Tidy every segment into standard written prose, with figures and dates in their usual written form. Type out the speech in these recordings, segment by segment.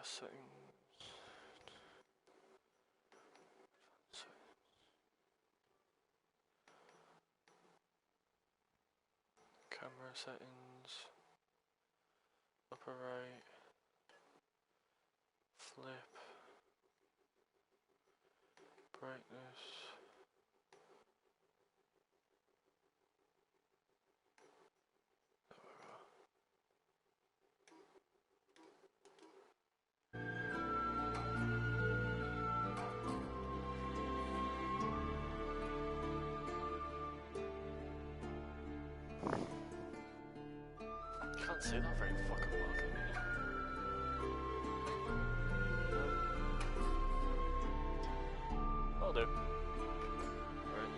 settings. Camera settings. Upper right. Flip. Brightness. Can't see that very fucking well, can you? I'll do. Right.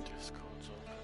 Discord's open.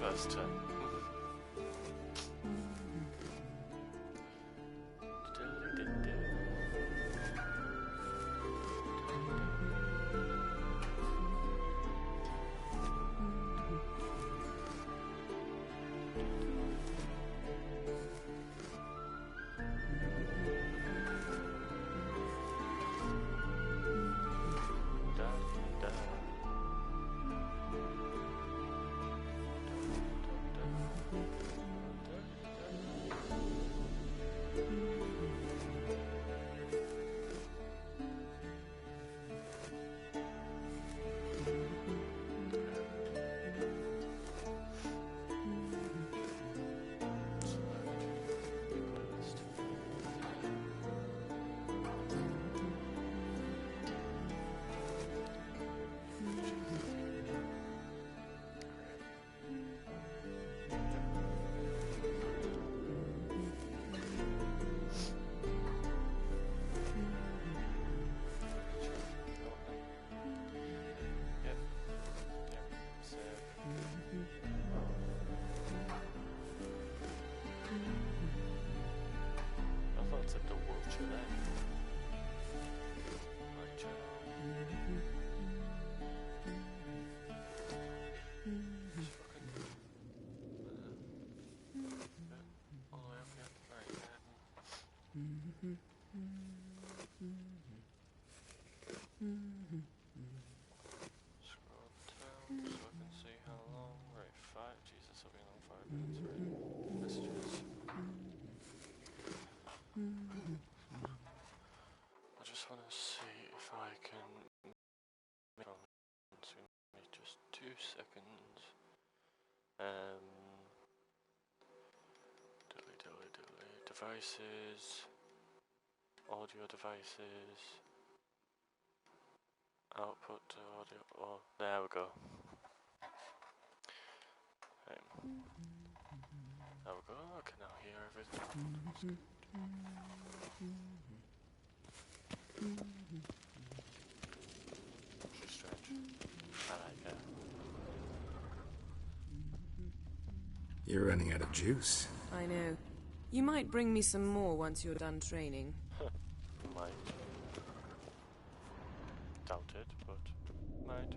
First turn. Scroll down so I can see how long. Right, 5. Jesus, I'll be on 5 minutes already. Messages. I just want to see Devices, audio devices, output to audio. Oh, there we go. There we go. I can now hear everything. Which is strange. I like it. You're running out of juice. I know. You might bring me some more once you're done training. Might. Doubt it, but might.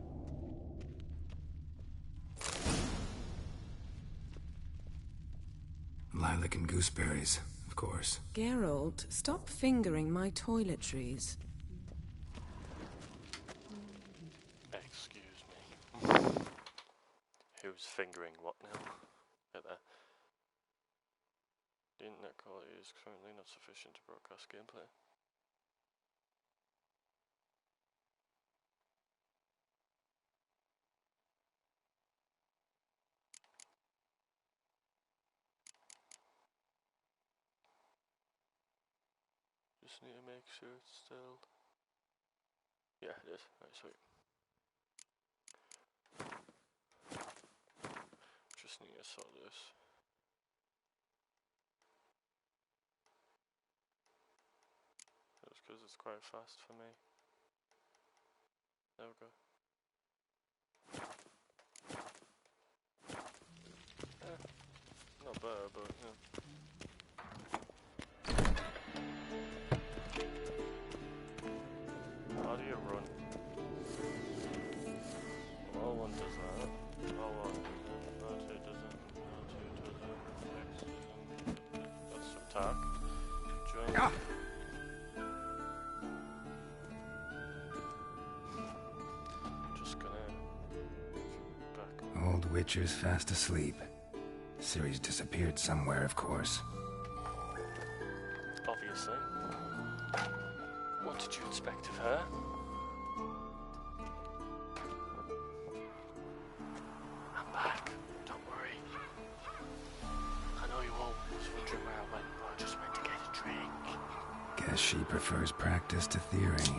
Lilac and gooseberries, of course. Geralt, stop fingering my toiletries. Excuse me. Who's fingering what now? Get there. The internet quality is currently not sufficient to broadcast gameplay. Just need to make sure it's still... Yeah, it is. Right, sweet. Just need to sort this. That's because it's quite fast for me. There we go. Not bad, but yeah. How do you run? Well, one does that. Oh, one doesn't. R2 doesn't. R2 doesn't. X doesn't. That's attack. Jump. Ah! Just gonna back. Old Witcher's fast asleep. Ciri's disappeared somewhere, of course. Obviously. What did you expect of her? I'm back. Don't worry. I know you all was wondering where I went, but I just went to get a drink. Guess she prefers practice to theory.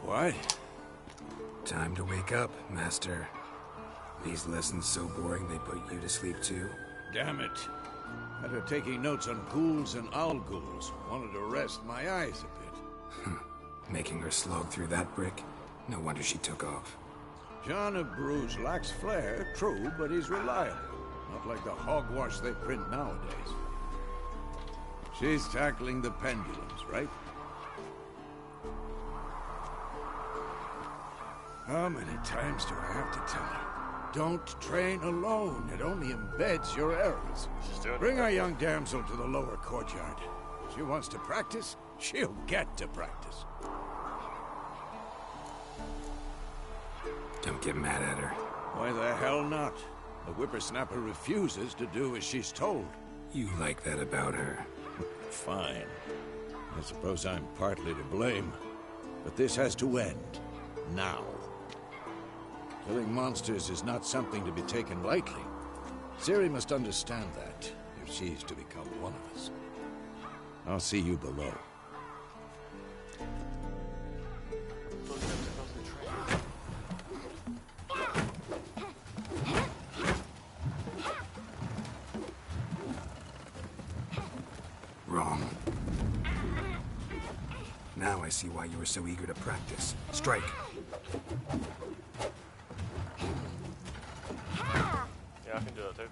What? Time to wake up, Master. These lessons so boring they put you to sleep too? Damn it. Had her taking notes on ghouls and owl ghouls. Wanted to rest my eyes a bit. Making her slog through that brick? No wonder she took off. John of Bruges lacks flair, true, but he's reliable. Not like the hogwash they print nowadays. She's tackling the pendulums, right? How many times do I have to tell her? Don't train alone. It only embeds your errors. Bring our young damsel to the lower courtyard. She wants to practice, she'll get to practice. Don't get mad at her. Why the hell not? The whippersnapper refuses to do as she's told. You like that about her. Fine. I suppose I'm partly to blame. But this has to end. Now. Killing monsters is not something to be taken lightly. Ciri must understand that, if she's to become one of us. I'll see you below. Wrong. Now I see why you were so eager to practice. Strike. Yeah, I can do that too.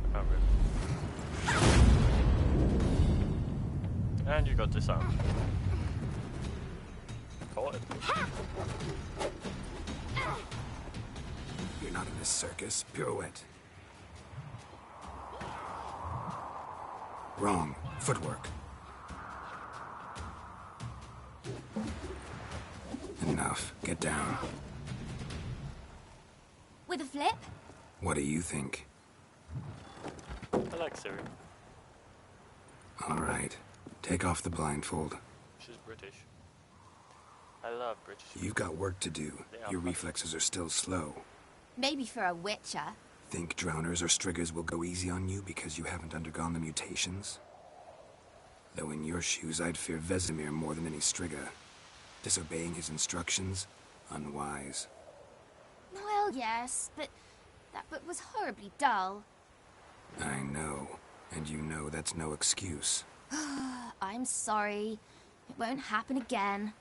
I can't really. And you got disarmed. Caught it. You're not in this circus. Pirouette. Wrong. Footwork. Enough. Get down. With a flip? What do you think? I like Ciri. All right. Take off the blindfold. She's British. I love British. You've got work to do. They are Your funny. reflexes are still slow. Maybe for a witcher. Think drowners or striggers will go easy on you because you haven't undergone the mutations? Though in your shoes, I'd fear Vesemir more than any strigger. Disobeying his instructions? Unwise. Well, yes, but that book was horribly dull. I know. And you know that's no excuse. I'm sorry. It won't happen again.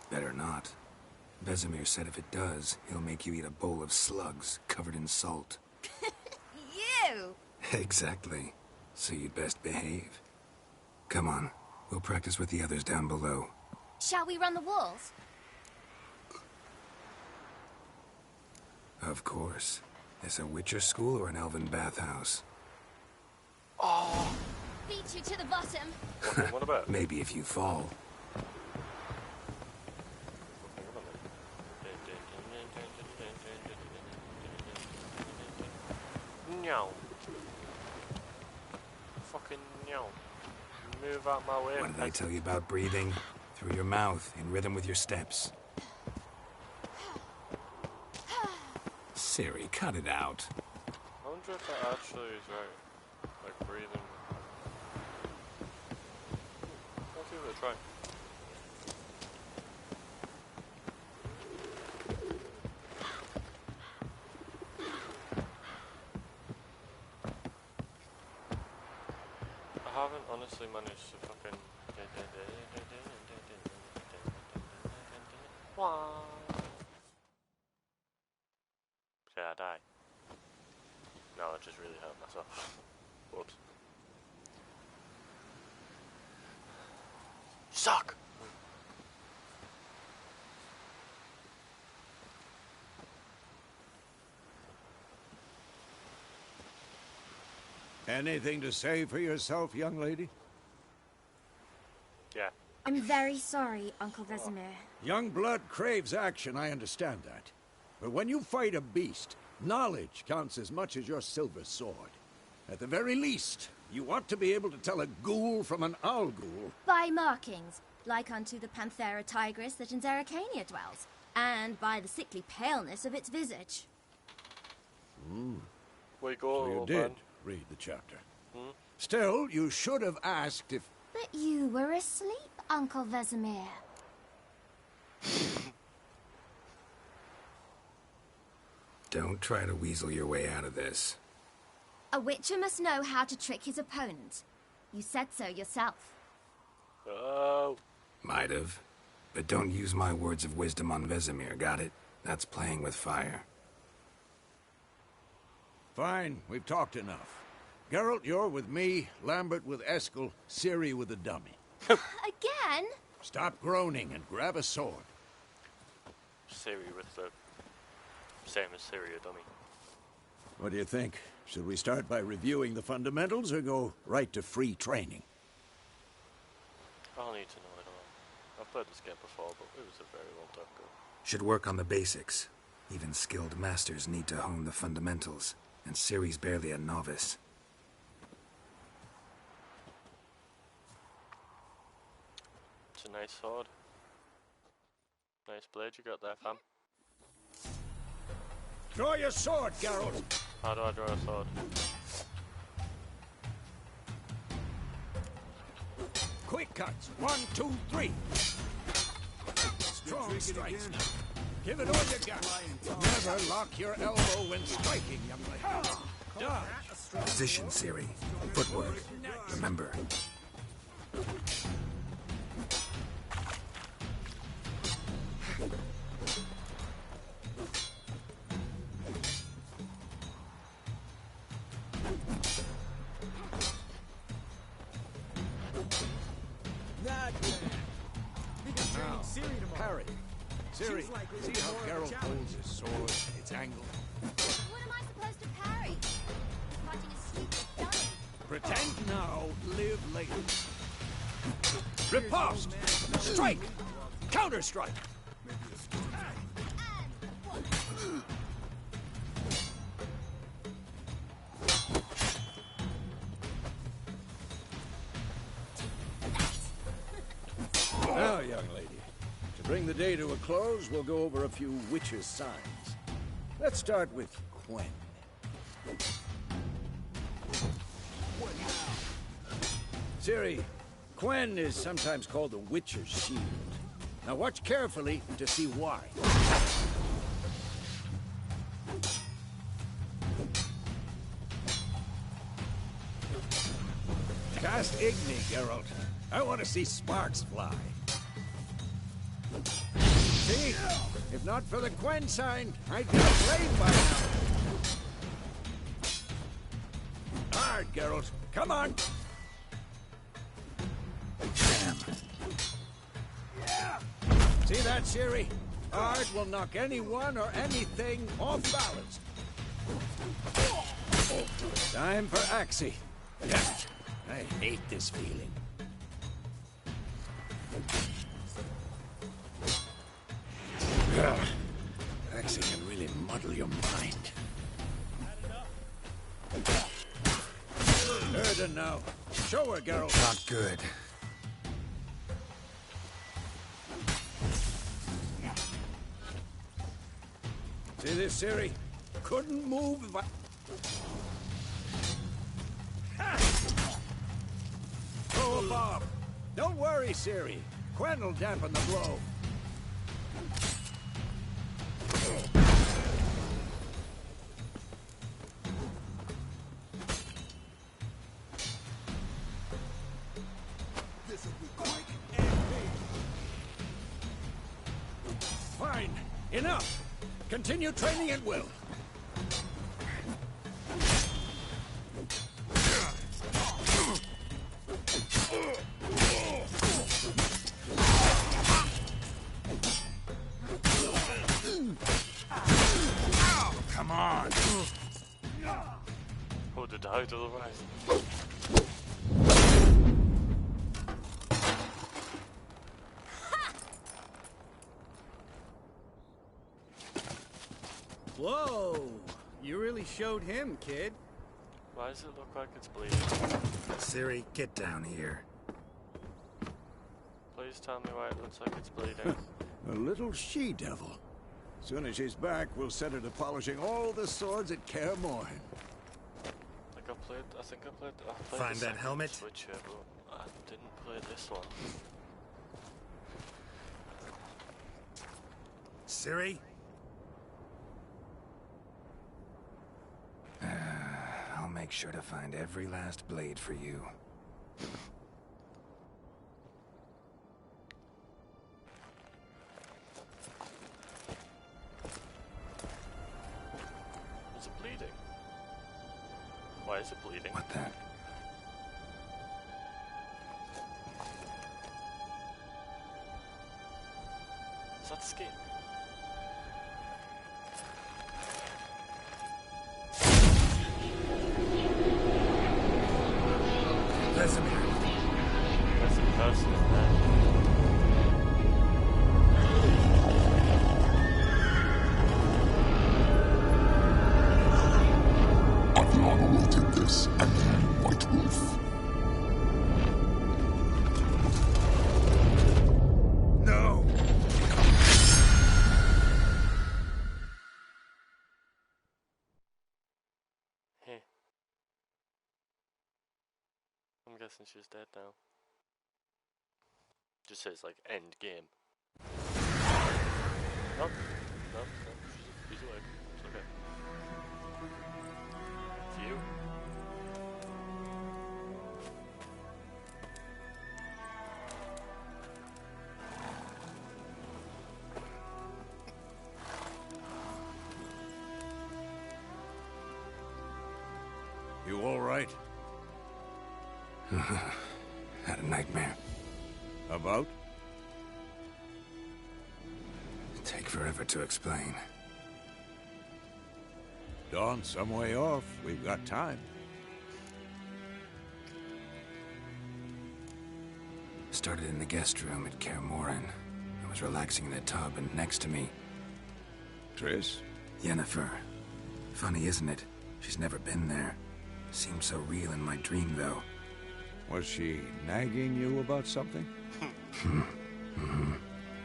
Better not. Vesemir said if it does, he'll make you eat a bowl of slugs covered in salt. You! Exactly. So you'd best behave. Come on. We'll practice with the others down below. Shall we run the walls? Of course. Is a Witcher school or an elven bathhouse? Beat you to the bottom. What about? Maybe if you fall. No. Fucking no. Move out my way. What did I tell you about breathing? Through your mouth, in rhythm with your steps. Siri, cut it out. I wonder if that actually is right. Like breathing. I'll give it a try. I haven't honestly managed to fucking. Did I die? No, I just really hurt myself. Whoops. Suck! Anything to say for yourself, young lady? Yeah. I'm very sorry, Uncle Vesemir. Young blood craves action, I understand that. But when you fight a beast, knowledge counts as much as your silver sword. At the very least, you ought to be able to tell a ghoul from an owl ghoul. By markings, like unto the Panthera tigris that in Zeracania dwells, and by the sickly paleness of its visage. We go, So you old did man. read the chapter. Still, you should have asked if... But you were asleep, Uncle Vesemir. Don't try to weasel your way out of this. A witcher must know how to trick his opponent. You said so yourself. Oh. Might have. But don't use my words of wisdom on Vesemir, got it? That's playing with fire. Fine, we've talked enough. Geralt, you're with me, Lambert with Eskel, Ciri with the dummy. Again? Stop groaning and grab a sword. Siri with the same as Siri, a dummy. What do you think? Should we start by reviewing the fundamentals or go right to free training? I'll need to know it all. I've played this game before, but it was a very long time ago. Should work on the basics. Even skilled masters need to hone the fundamentals, and Ciri's barely a novice. It's a nice sword. Nice blade you got there, fam. Draw your sword, Geralt! How do I draw a sword? Quick cuts. 1, 2, 3. Strong strikes. Give it all you got. Never lock your elbow when striking, young lady. Dodge. Position, Ciri. Footwork. Remember. Parry. Ciri, see how Geralt holds his sword, its angle. What am I supposed to parry? Fighting a stupid dummy. Pretend now, live later. Riposte! Strike! Counter-strike! bring the day to a close, we'll go over a few witches' signs. Let's start with Quen. Ciri, Quen is sometimes called the Witcher's Shield. Now watch carefully to see why. Cast Igni, Geralt. I want to see sparks fly. See? If not for the Quen sign, I'd be aflame by now. Hard, Geralt. Come on. Damn. See that, Ciri? Ard will knock anyone or anything off balance. Time for Axii. Damn it. I hate this feeling. Axii can really muddle your mind. Erden now. Show her, Geralt. Not good. See this, Ciri? Couldn't move if I... Throw a bomb. Don't worry, Ciri. Quen will dampen the blow. Fine. Enough. Continue training at will. Come on. Oh, the die to the right. Whoa! You really showed him, kid. Why does it look like it's bleeding? Ciri, get down here. Please tell me why it looks like it's bleeding. A little she-devil. Soon as she's back, we'll set her to polishing all the swords at Kaer Morhen. I think I played Find the that second helmet? Switcher, but I didn't play this one. Ciri? I'll make sure to find every last blade for you. Is it bleeding? Why is it bleeding? What the? Is that skin? Vesemir. That's a person, isn't it? I've long awaited this, and White Wolf. No! Hey. I'm guessing she's dead now. Just says like end game. Nope. Nope. She's awake. It's okay. It's you. You all right? Had a nightmare. About? Take forever to explain. Dawn's some way off. We've got time. Started in the guest room at Kaer Morhen. I was relaxing in a tub, and next to me, Triss? Yennefer. Funny, isn't it? She's never been there. Seemed so real in my dream, though. Was she nagging you about something?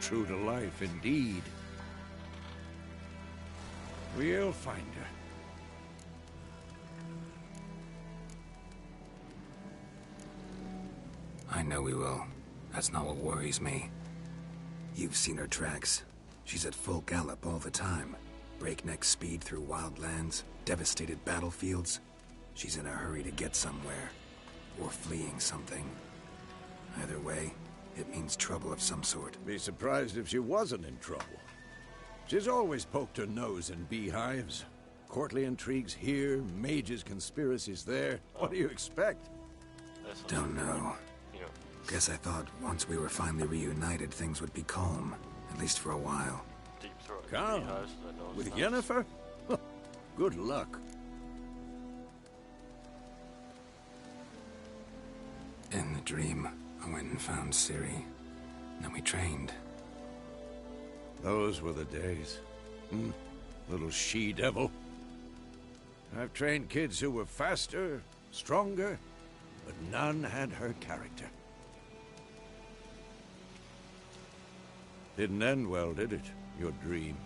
true to life indeed. We'll find her. I know we will. That's not what worries me. You've seen her tracks. She's at full gallop all the time. Breakneck speed through wildlands, devastated battlefields. She's in a hurry to get somewhere. Or fleeing something. Either way, it means trouble of some sort. Be surprised if she wasn't in trouble. She's always poked her nose in beehives. Courtly intrigues here, mages' conspiracies there. What do you expect? Don't know. You know, Guess I thought once we were finally reunited, things would be calm. At least for a while. deep throat. Calm? Beehives, I know With it's Yennefer? Good luck. In the dream, I went and found Ciri. Then we trained. Those were the days. Little she-devil. I've trained kids who were faster, stronger, but none had her character. Didn't end well, did it? Your dream?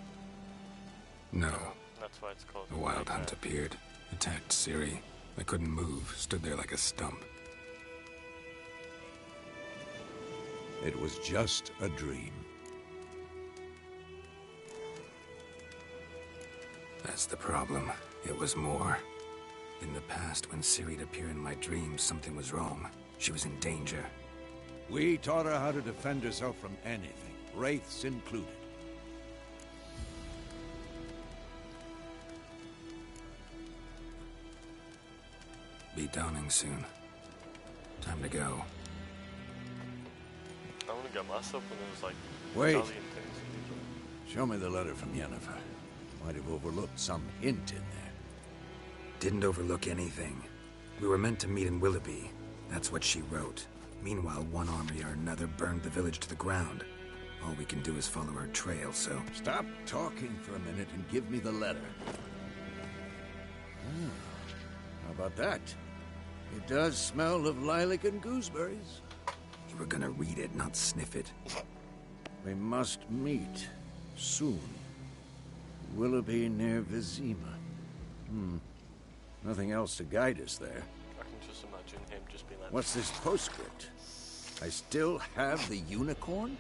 No. That's why it's called The Wild Nightmare. Hunt appeared, attacked Ciri. I couldn't move, stood there like a stump. It was just a dream. That's the problem. It was more. In the past, when Ciri'd appear in my dreams, something was wrong. She was in danger. We taught her how to defend herself from anything, wraiths included. Be dawning soon. Time to go. I want to get myself one of those, like, Wait. Italian things. Show me the letter from Yennefer. Might have overlooked some hint in there. Didn't overlook anything. We were meant to meet in Willoughby. That's what she wrote. Meanwhile, one army or another burned the village to the ground. All we can do is follow her trail, so... Stop talking for a minute and give me the letter. How about that? It does smell of lilac and gooseberries. You were gonna read it, not sniff it. We must meet soon. Willoughby near Vizima. Nothing else to guide us there. I can just imagine him just being like, What's this postscript? I still have the unicorn?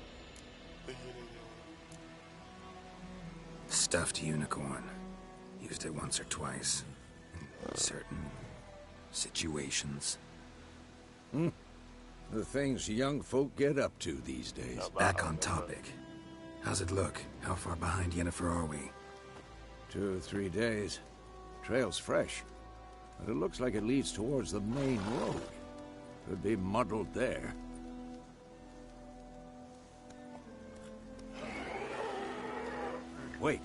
Stuffed unicorn. Used it once or twice. In certain situations. The things young folk get up to these days. Back on topic. How's it look? How far behind Yennefer are we? 2 or 3 days. Trail's fresh, but it looks like it leads towards the main road. Could be muddled there. Wait,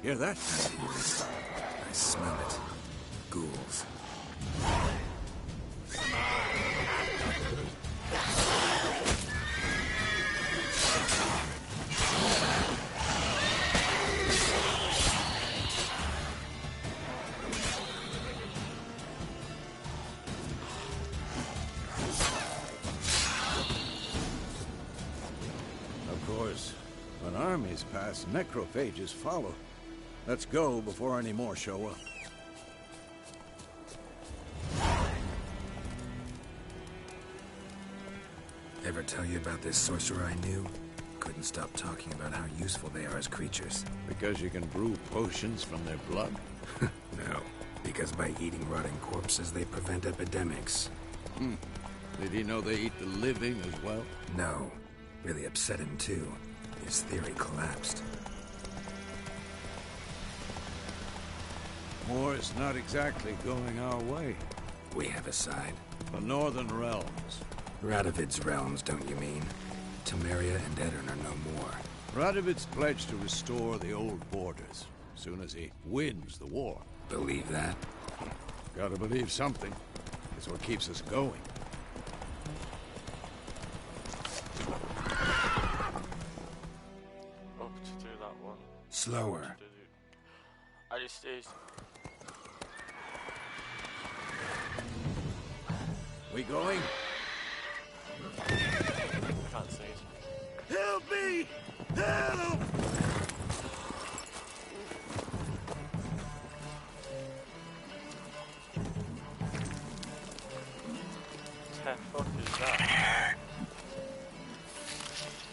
hear that? I smell it. Ghouls. Of course, when armies pass, necrophages follow. Let's go before any more show up. Ever tell you about this sorcerer I knew? Couldn't stop talking about how useful they are as creatures. Because you can brew potions from their blood? No, because by eating rotting corpses, they prevent epidemics. Did he know they eat the living as well? No, really upset him too. His theory collapsed. War's not exactly going our way. We have a side. The Northern Realms. Radovid's realms, don't you mean? Temeria and Edirn are no more. Radovid's pledged to restore the old borders, as soon as he wins the war. Believe that? Gotta believe something. It's what keeps us going. up to do that one. Slower. I just We going? I can't see it. Help me! Help! The fuck is that?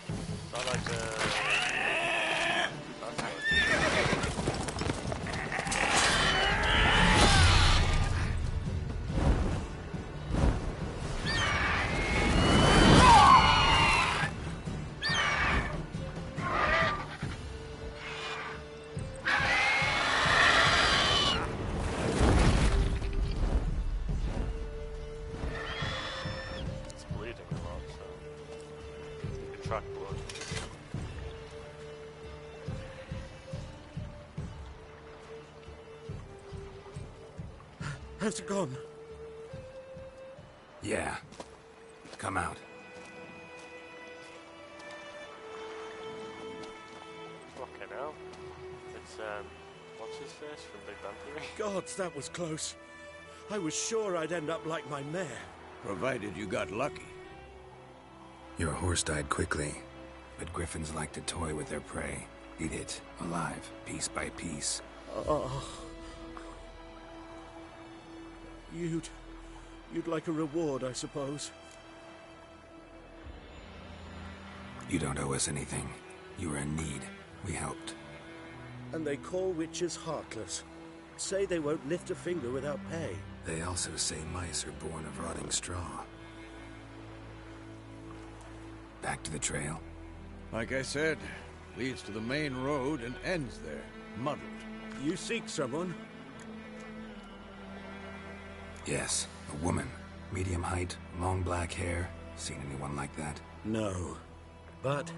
Is that like a... That's not... It's bleeding a lot, so... You can track blood. How's it gone? Yeah. Come out. Fucking hell. It's, what's his face from Big Bang Theory? Gods, that was close. I was sure I'd end up like my mare. Provided you got lucky. Your horse died quickly, but griffins like to toy with their prey. Eat it, alive, piece by piece. Oh. You'd like a reward, I suppose. You don't owe us anything. You were in need. We helped. And they call witches heartless. Say they won't lift a finger without pay. They also say mice are born of rotting straw. Back to the trail? Like I said, leads to the main road and ends there, muddled. You seek someone? Yes, a woman. Medium height, long black hair. Seen anyone like that? No. But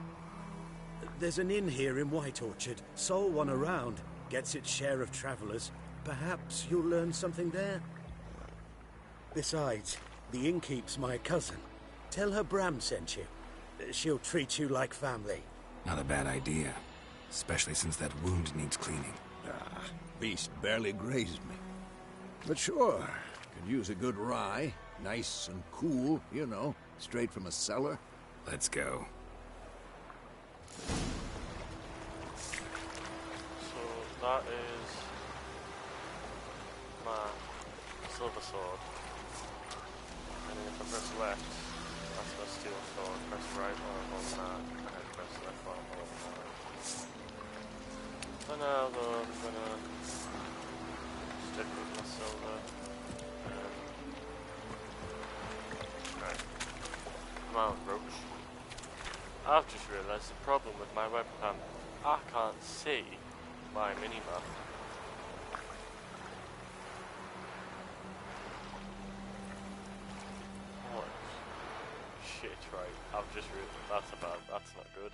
there's an inn here in White Orchard. Sole one around. Gets its share of travelers. Perhaps you'll learn something there? Besides, the innkeep's my cousin. Tell her Bram sent you. She'll treat you like family. Not a bad idea. Especially since that wound needs cleaning. Ah, beast barely grazed me. But sure, could use a good rye. Nice and cool, you know, straight from a cellar. Let's go. So that is my silver sword. And then if I press left, that's my steel sword. Press right while I'm holding that, and then press left while I'm holding that. For now though, I'm gonna stick with my silver. Right. Mount Roach. I've just realised the problem with my webcam. I can't see my minimap. What? Shit, right. I've just realised that's not good.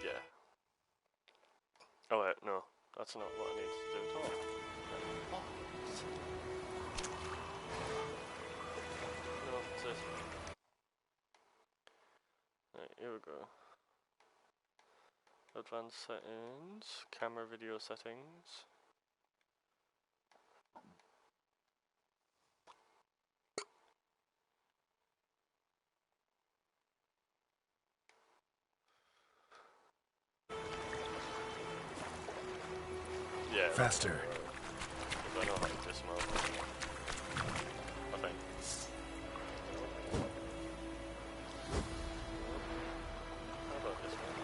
Yeah. Oh wait, no. That's not what I need to do at all. No, it's this. Right, here we go. Advanced settings, camera video settings. Yeah. Faster. I know how to dismount. I think. How about this one?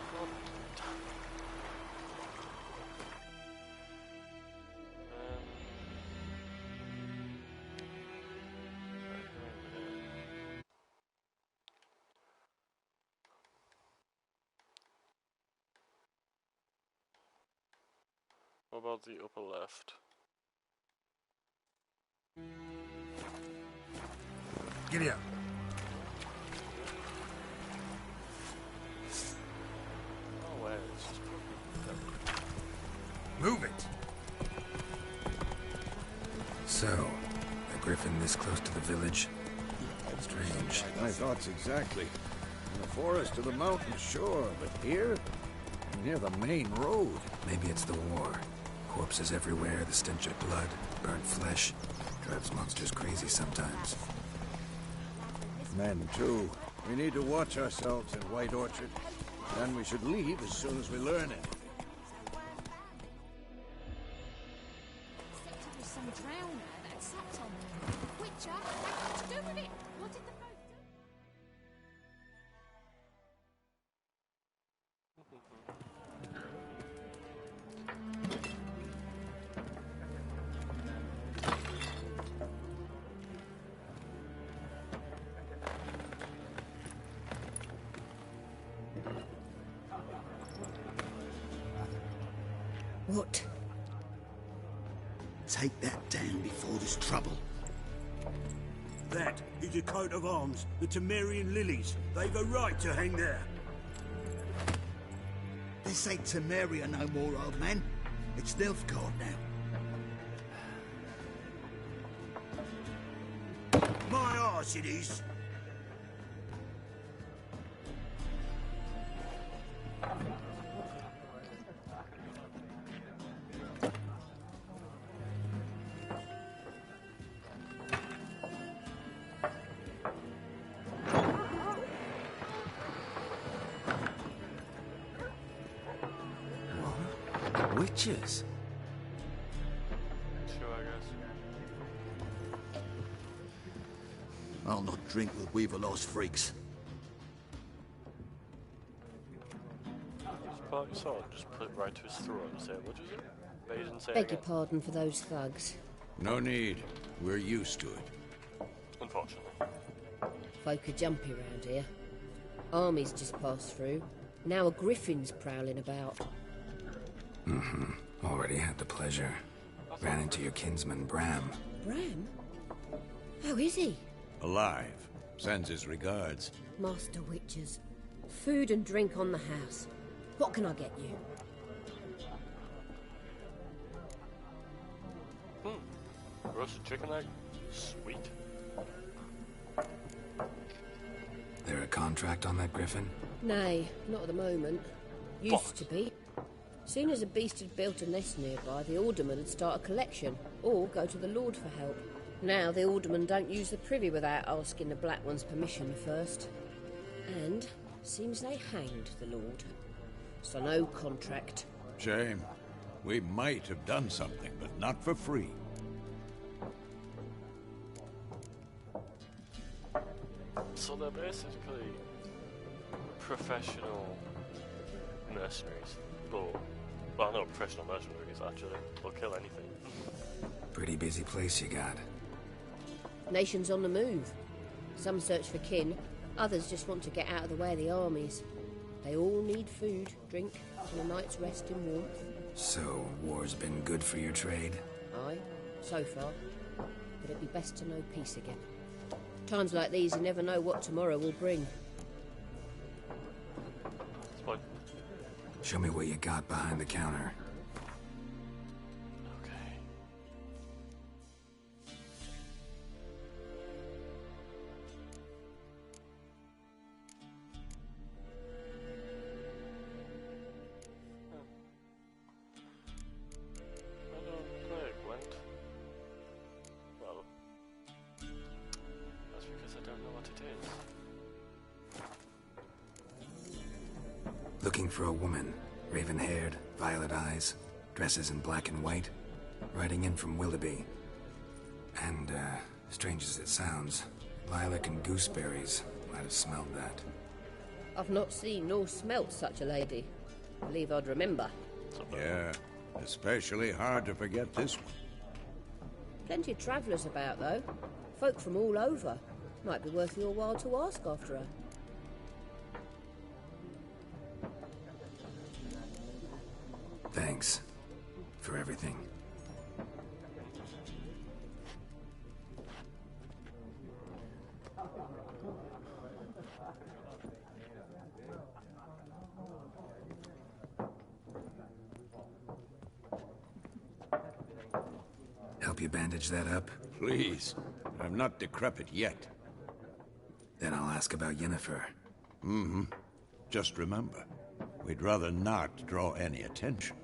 What about the upper left? Giddy up. No way, it's just Move it. So, a griffin this close to the village? Strange. My thoughts exactly. In the forest to the mountain, sure, but here? Near the main road. Maybe it's the war. Corpses everywhere, the stench of blood, burnt flesh. Drives monsters crazy sometimes. Men, too. We need to watch ourselves in White Orchard. Then we should leave as soon as we learn it. Except it was some drowner that had sat on them. Witcher had nothing to do with it. What did the folk do? What? Take that down before there's trouble. That is a coat of arms, the Temerian lilies. They've a right to hang there. This ain't Temeria no more, old man. It's Nilfgaard now. My arse it is. Witches? Sure, I guess. I'll not drink with Weaverlost freaks. Just part your sword, just put it right to his throat and say, what is it? But he didn't say it Beg your again. pardon for those thugs. No need. We're used to it. Unfortunately. Folk are jumpy round here. Armies just passed through. Now a griffin's prowling about. Already had the pleasure. Ran into your kinsman, Bram. Bram? How is he? Alive. Sends his regards. Master Witchers. Food and drink on the house. What can I get you? Roasted chicken egg? Sweet. There a contract on that griffin? Nay, not at the moment. Used to be. Soon as a beast had built a nest nearby, the alderman would start a collection, or go to the Lord for help. Now the aldermen don't use the privy without asking the Black One's permission first. And seems they hanged the Lord. So no contract. Shame. We might have done something, but not for free. So they're basically professional mercenaries. Well, no, professional mercenaries, actually. They'll kill anything. Pretty busy place you got. Nations on the move. Some search for kin, others just want to get out of the way of the armies. They all need food, drink, and a night's rest in warmth. So, war's been good for your trade? Aye, so far. But it'd be best to know peace again. Times like these, you never know what tomorrow will bring. That's fine. Show me what you got behind the counter. Okay. I don't play Gwent. Well, that's because I don't know what it is. Looking for a woman. Raven-haired, violet eyes, dresses in black and white. Riding in from Willoughby. And, strange as it sounds, lilac and gooseberries might have smelled that. I've not seen nor smelt such a lady. Believe I'd remember. Yeah, especially hard to forget this one. Plenty of travellers about, though. Folk from all over. Might be worth your while to ask after her. Thanks. For everything. Help you bandage that up? Please. I'm not decrepit yet. Then I'll ask about Yennefer. Just remember, we'd rather not draw any attention.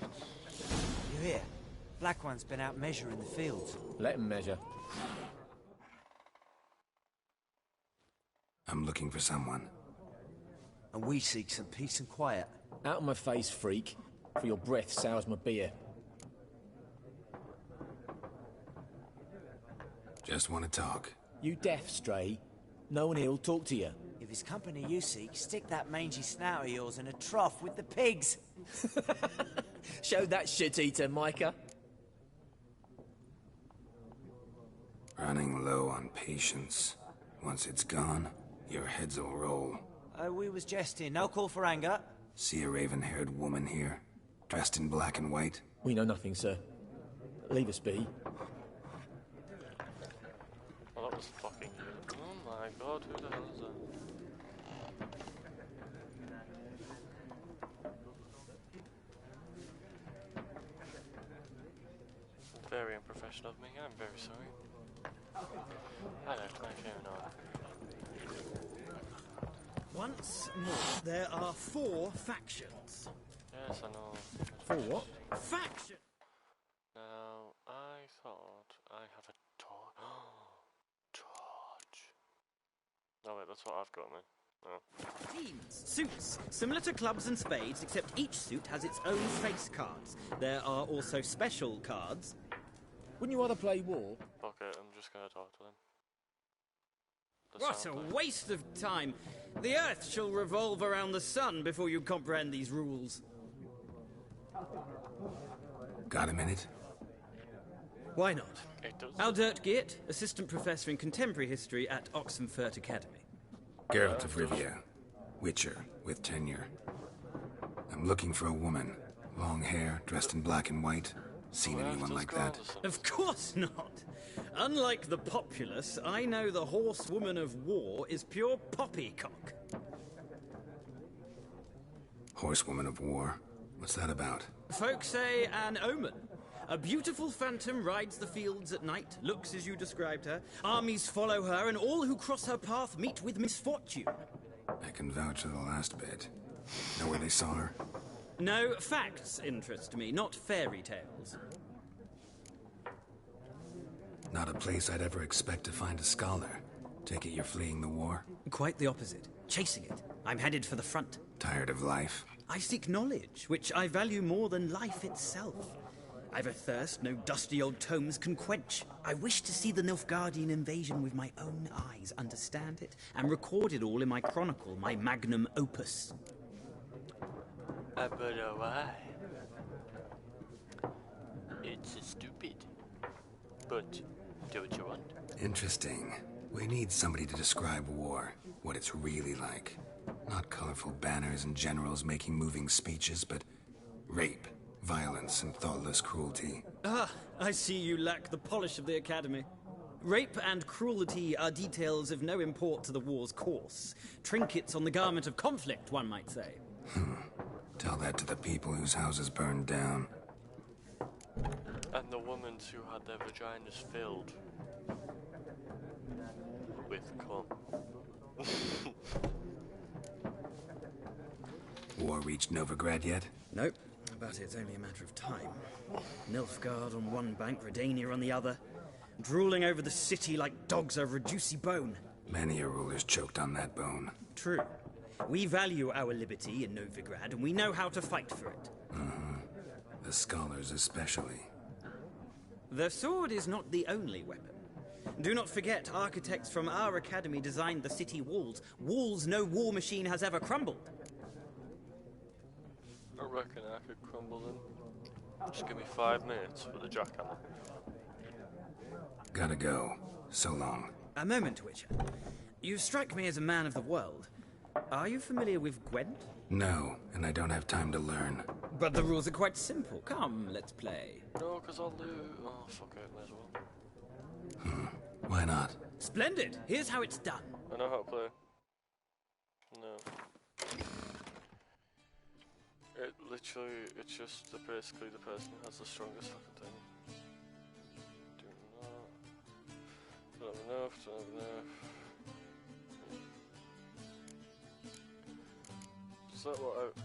You hear? Black One's been out measuring the fields. Let him measure. I'm looking for someone. And we seek some peace and quiet. Out of my face, freak. For your breath sours my beer. Just want to talk. You deaf, Stray? No one here'll talk to you. If it's company you seek, stick that mangy snout of yours in a trough with the pigs. Show that shit-eater, Micah. Running low on patience. Once it's gone, your heads will roll. We was jesting. No call for anger. See a raven-haired woman here, dressed in black and white? We know nothing, sir. Leave us be. Well, that was fucking you. Oh my god, who the hell is that? Very unprofessional of me, I'm very sorry. I left my phone on. Once more, there are 4 factions. Yes, I know. 4 what? Faction! Now, I thought I have a torch. Torch. No, wait, that's what I've got, man. Oh. Teams, suits, similar to clubs and spades, except each suit has its own face cards. There are also special cards. Wouldn't you rather play war? Fuck it, I'm just gonna talk to them. What a waste of time! The Earth shall revolve around the sun before you comprehend these rules. Got a minute? Why not? It does. Aldert Geert, Assistant Professor in Contemporary History at Oxenfurt Academy. Geralt of Rivia. Witcher, with tenure. I'm looking for a woman. Long hair, dressed in black and white. Seen anyone like that? Of course not! Unlike the populace, I know the horsewoman of war is pure poppycock. Horsewoman of war? What's that about? Folks say an omen. A beautiful phantom rides the fields at night, looks as you described her. Armies follow her, and all who cross her path meet with misfortune. I can vouch for the last bit. Know where they saw her? No, facts interest me, not fairy tales. Not a place I'd ever expect to find a scholar. Take it you're fleeing the war? Quite the opposite. Chasing it. I'm headed for the front. Tired of life? I seek knowledge, which I value more than life itself. I've a thirst no dusty old tomes can quench. I wish to see the Nilfgaardian invasion with my own eyes, understand it, and record it all in my chronicle, my magnum opus. But why? It's stupid. But do what you want. Interesting. We need somebody to describe war, what it's really like. Not colorful banners and generals making moving speeches, but rape, violence, and thoughtless cruelty. Ah, I see you lack the polish of the Academy. Rape and cruelty are details of no import to the war's course. Trinkets on the garment of conflict, one might say. Tell that to the people whose houses burned down. And the women who had their vaginas filled with cum. War reached Novigrad yet? Nope, but it's only a matter of time. Nilfgaard on one bank, Redania on the other, drooling over the city like dogs over a juicy bone. Many a ruler's choked on that bone. True. We value our liberty in Novigrad, and we know how to fight for it. The scholars especially. The sword is not the only weapon. Do not forget, architects from our academy designed the city walls. Walls no war machine has ever crumbled. I reckon I could crumble them. Just give me 5 minutes for the jackhammer. Gotta go. So long. A moment, Witcher. You strike me as a man of the world. Are you familiar with Gwent? No, and I don't have time to learn. But the rules are quite simple. Come, let's play. No, because I'll lose. Oh, fuck it, may as well. Why not? Splendid! Here's how it's done. I know how to play. No. It literally, it's just basically the person who has the strongest fucking thing. Do not. Don't have enough, don't have enough. Does that what out?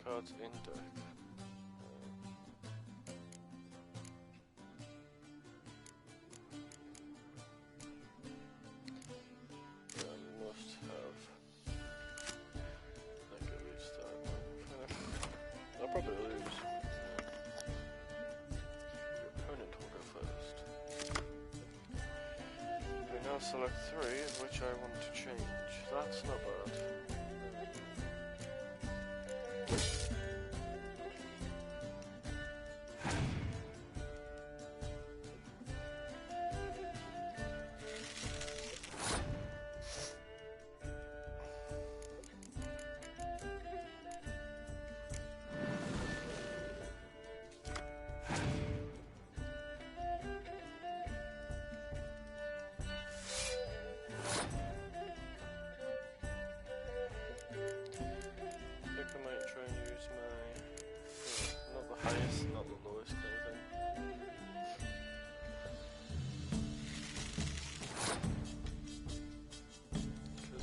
Cards in deck. I must I'll select 3 of which I want to change. That's not bad.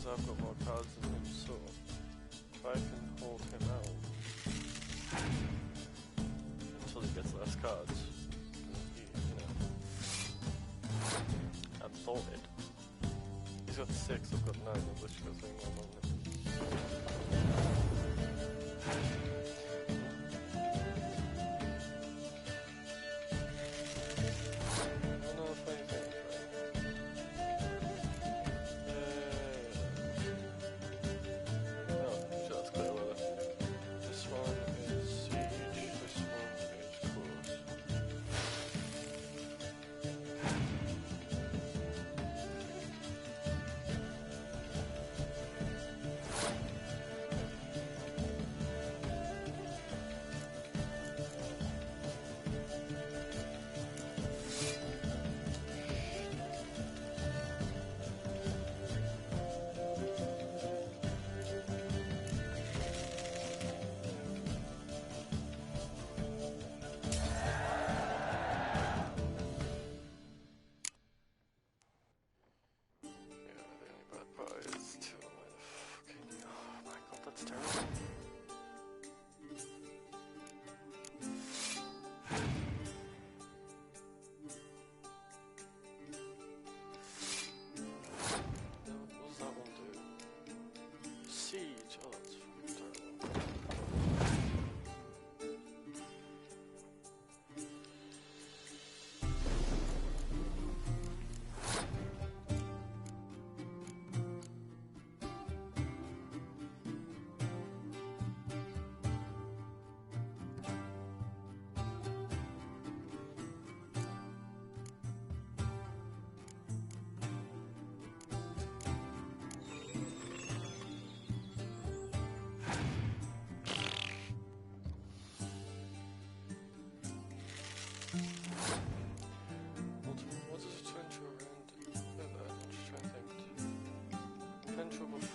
I've got more cards than him, so if I can hold him out until he gets less cards, he, I'm sorted. He's got 6, I've got 9, of which goes in one moment.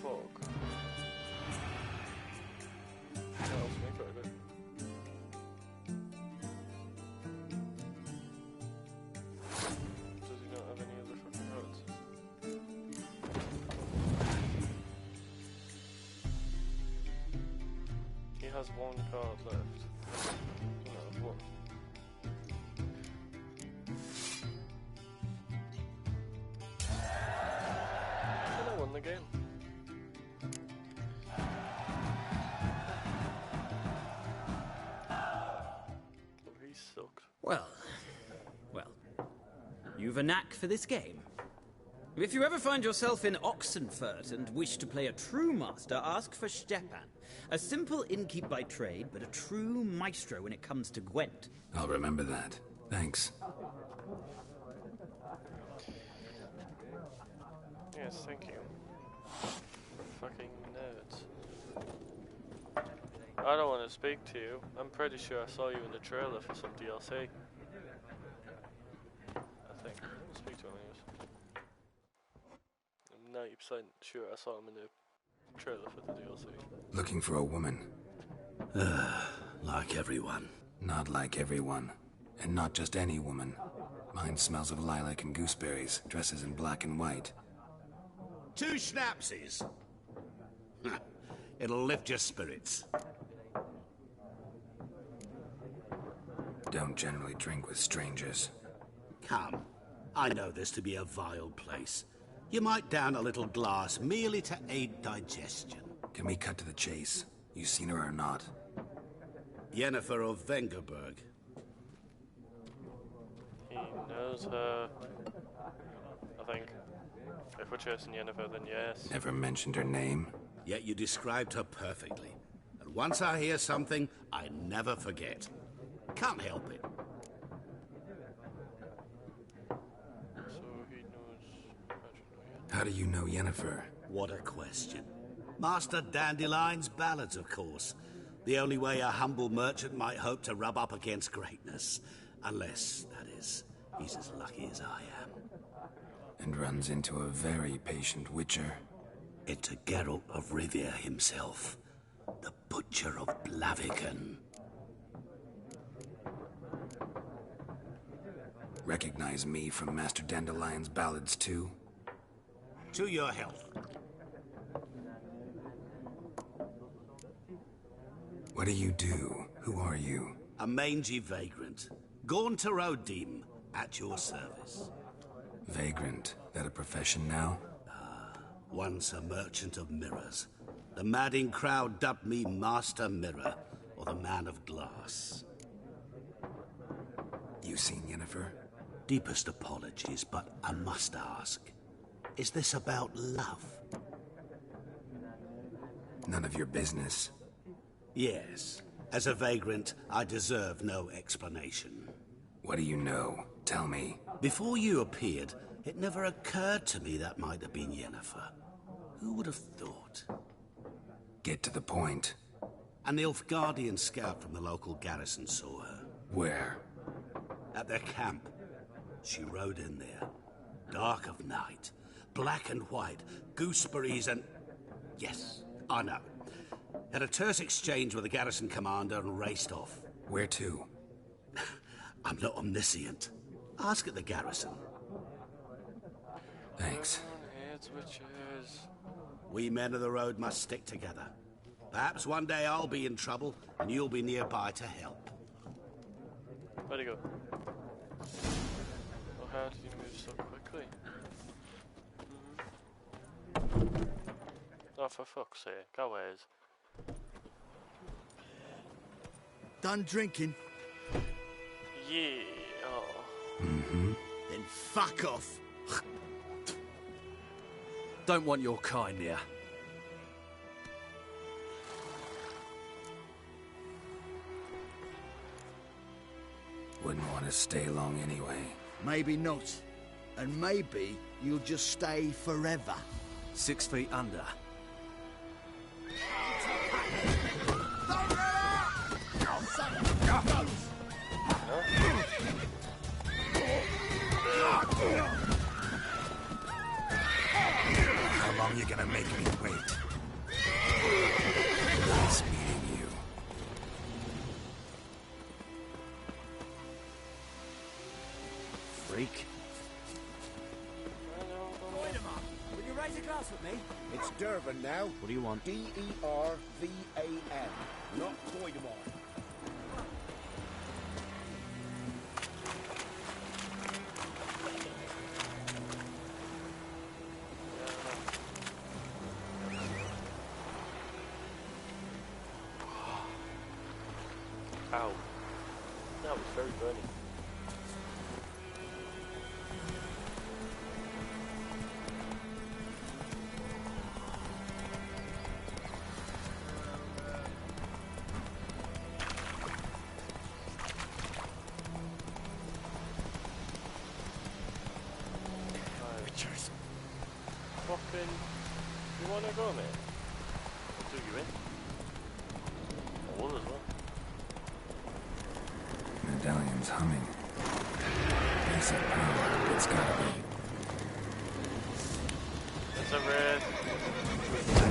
Fog. That helps me quite a bit. Does he not have any other fucking cards? He has 1 card left. No, what? And I won the game. Well, you've a knack for this game. If you ever find yourself in Oxenfurt and wish to play a true master, ask for Stepan. A simple innkeep by trade, but a true maestro when it comes to Gwent. I'll remember that. Thanks. Yes, thank you. Fucking nerds. I don't want to speak to you. I'm pretty sure I saw you in the trailer for some DLC. I think. I'll speak to him anyways. I'm 90% sure I saw him in the trailer for the DLC. Looking for a woman. Like everyone. Not like everyone. And not just any woman. Mine smells of lilac and gooseberries, dresses in black and white. 2 schnapsies. It'll lift your spirits. Don't generally drink with strangers. Come. I know this to be a vile place. You might down a little glass merely to aid digestion. Can we cut to the chase? You seen her or not? Yennefer of Vengerberg. He knows her, I think. If we're chasing Yennefer, then yes. Never mentioned her name. Yet you described her perfectly. And once I hear something, I never forget. Can't help it. So he knows... How do you know Yennefer? What a question. Master Dandelion's ballads, of course. The only way a humble merchant might hope to rub up against greatness. Unless, that is, he's as lucky as I am. And runs into a very patient witcher. Into Geralt of Rivia himself. The Butcher of Blaviken. Recognize me from Master Dandelion's ballads, too? To your health. What do you do? Who are you? A mangy vagrant. Gaunter Odim, at your service. Vagrant. That a profession now? Once a merchant of mirrors. The madding crowd dubbed me Master Mirror, or the Man of Glass. You seen Yennefer? Deepest apologies, but I must ask. Is this about love? None of your business. Yes. As a vagrant, I deserve no explanation. What do you know? Tell me. Before you appeared, it never occurred to me that might have been Yennefer. Who would have thought? Get to the point. A Nilfgaardian scout from the local garrison saw her. Where? At their camp. She rode in there. Dark of night. Black and white. Gooseberries and... Yes, I know. Had a terse exchange with the garrison commander and raced off. Where to? I'm not omniscient. Ask at the garrison. Thanks. It's witches. We men of the road must stick together. Perhaps one day I'll be in trouble and you'll be nearby to help. Where'd he go? Oh, how did he move so quickly? Oh, for fuck's sake, go ways. Done drinking? Yeah. Oh. Mm-hmm. Then fuck off. Don't want your kind here. Wouldn't want to stay long anyway. Maybe not. And maybe you'll just stay forever. 6 feet under. How long you gonna make me wait? Nice meeting you. Freak. Will you raise a glass with me? It's Durban now. What do you want? Dervan, not Koidamar. Ow. That was very burning. Witchers. Fucking... You wanna go, mate? I'll do you in. I will as well. Medallion's humming. Piece of power. It's gotta be. It's a red.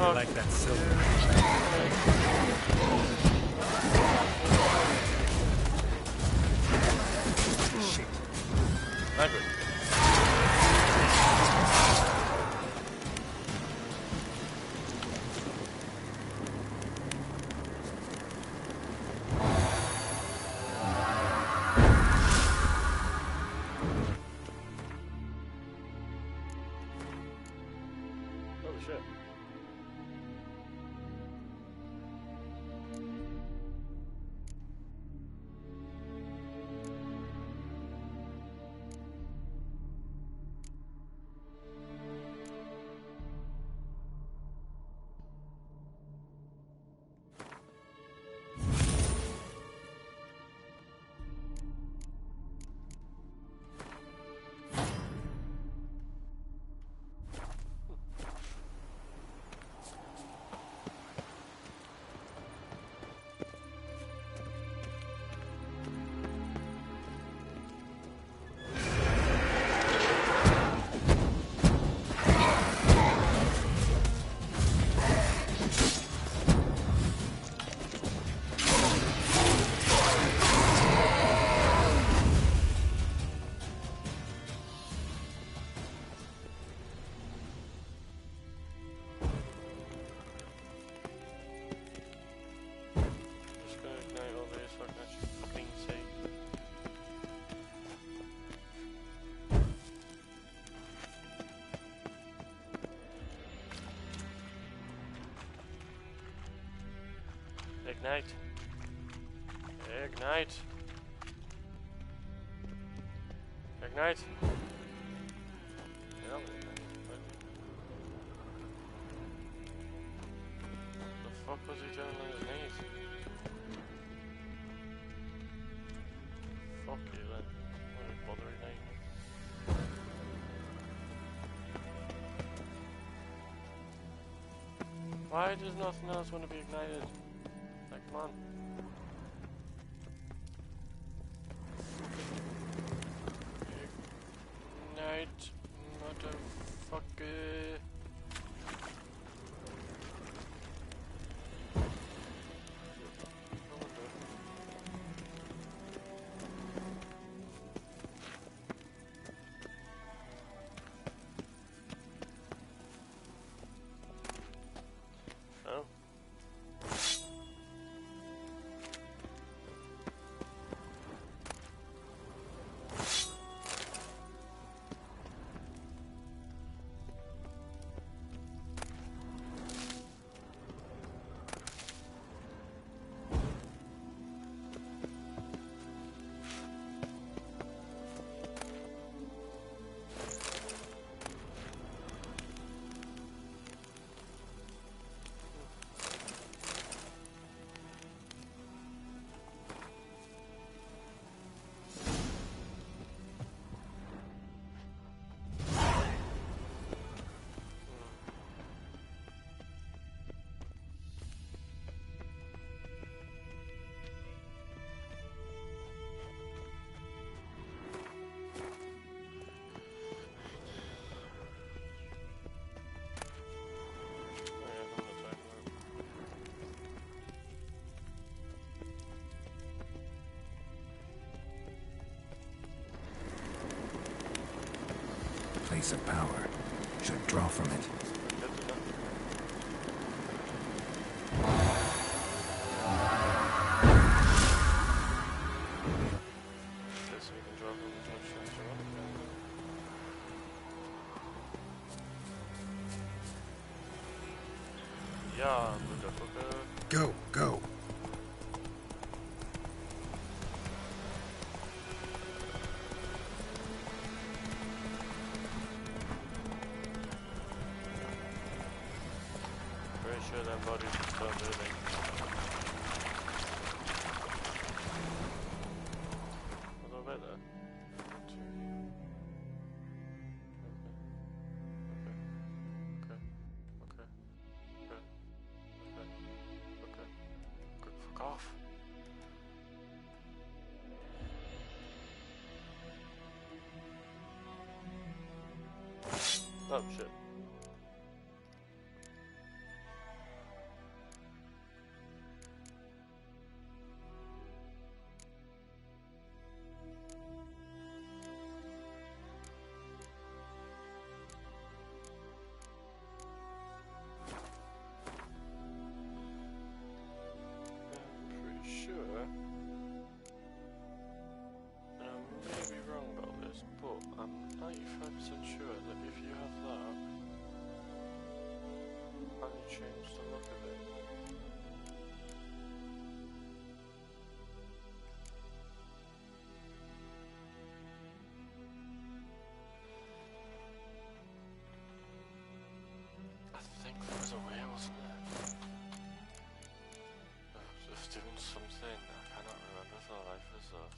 I like that silver. Shit. Margaret. Holy shit. Ignite. Ignite. Ignite. Yeah, the fuck was he doing on his knees? Fuck you then. Why would bother igniting? Why does nothing else want to be ignited? Like, come on. Ignite, motherfucker. Oh. Place of power. Should draw from it. Yeah, motherfucker. Go, go. Pretty sure that bodies are still moving. A little bit there. Fuck off. Oh shit. Change the look of it. I think there was a way, wasn't there? Of doing something I cannot remember for the life of us though.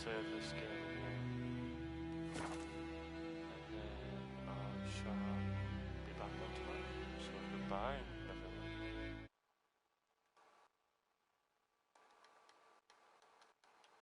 save this game here. And then I shall be back on tomorrow. So goodbye.